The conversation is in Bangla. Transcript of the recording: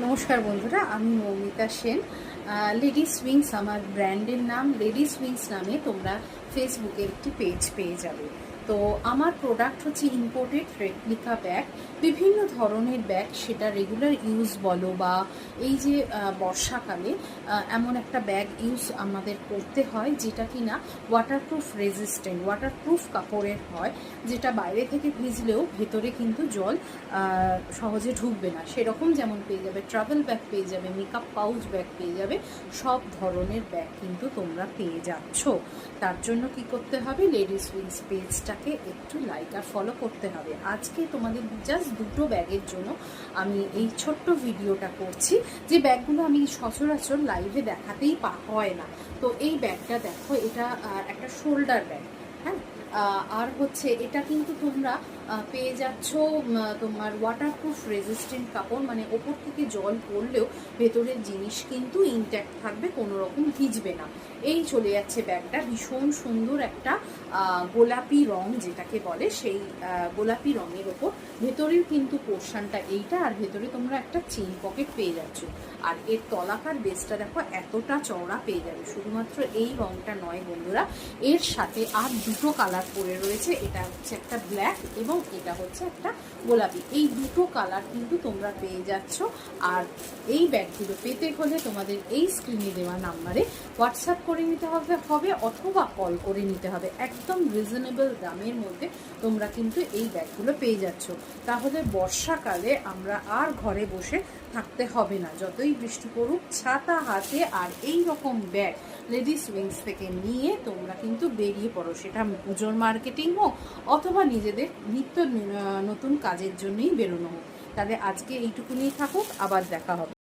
নমস্কার বন্ধুরা, আমি মৌমিতা সেন। লেডিস উইংস আমার ব্র্যান্ডের নাম। লেডিস উইংস নামে তোমরা ফেসবুকে একটি পেজ পেয়ে যাবে। তো আমার প্রোডাক্ট হচ্ছে ইম্পোর্টেড রেপ্লিকা ব্যাগ, বিভিন্ন ধরনের ব্যাগ, সেটা রেগুলার ইউজ বলো বা এই যে বর্ষাকালে এমন একটা ব্যাগ ইউজ আমাদের করতে হয় যেটা কিনা ওয়াটারপ্রুফ রেজিস্ট্যান্ট, ওয়াটারপ্রুফ কাপড়ের হয়, যেটা বাইরে থেকে ভিজলেও ভেতরে কিন্তু জল সহজে ঢুকবে না। সেরকম যেমন পেয়ে যাবে ট্রাভেল ব্যাগ, পেয়ে যাবে মেকআপ পাউচ ব্যাগ, পেয়ে যাবে সব ধরনের ব্যাগ কিন্তু তোমরা পেয়ে যাচ্ছ। তার জন্য কি করতে হবে, লেডিস উইংস পেজটাকে একটু লাইক আর ফলো করতে হবে। আজকে তোমাদের জাস্ট দুটো ব্যাগের জন্য আমি এই ছোট্ট ভিডিওটা করছি, যে ব্যাগগুলো আমি সচরাচর লাইভে দেখাতেই হয় না। তো এই ব্যাগটা দেখো, এটা একটা শোল্ডার ব্যাগ, হ্যাঁ। আর হচ্ছে এটা কিন্তু তোমরা পেয়ে যাচ্ছ তোমার ওয়াটারপ্রুফ রেজিস্ট্যান্ট কাপড়, মানে ওপর থেকে জল পড়লেও ভেতরের জিনিস কিন্তু ইনট্যাক্ট থাকবে, কোনো রকম ভিজবে না। এই চলে যাচ্ছে ব্যাগটা, ভীষণ সুন্দর একটা গোলাপি রং যেটাকে বলে, সেই গোলাপি রঙের ওপর ভেতরের কিন্তু পোর্শনটা এইটা, আর ভেতরে তোমরা একটা চেইন পকেট পেয়ে যাচ্ছ। আর এর তলাকার বেসটা দেখো এতটা চওড়া পেয়ে যাবে। শুধুমাত্র এই রংটা নয় বন্ধুরা, এর সাথে আর দুটো কালার পরে রয়েছে। এটা হচ্ছে একটা ব্ল্যাক এবং এটা হচ্ছে একটা গোলাপি। এই দুটো কালার কিন্তু তোমরা পেয়ে যাচ্ছ। আর এই ব্যাগগুলো পেতে হলে তোমাদের এই স্ক্রিনে দেওয়া নাম্বারে হোয়াটসঅ্যাপ করে নিতে হবে অথবা কল করে নিতে হবে। একদম রিজনেবল দামের মধ্যে তোমরা কিন্তু এই ব্যাগগুলো পেয়ে যাচ্ছ। তাহলে বর্ষাকালে আমরা আর ঘরে বসে থাকতে হবে না, যতই বৃষ্টি পড়ুক ছাতা হাতে আর এই রকম ব্যাগ লেডিস উইংস থেকে নিয়ে তোমরা কিন্তু বেরিয়ে পড়ো, সেটা পুজোর মার্কেটিং হোক অথবা নিজেদের নিত্য নতুন কাজের জন্যই বেরোনো হোক। তাহলে আজকে এইটুকুনি থাকুক, আবার দেখা হবে।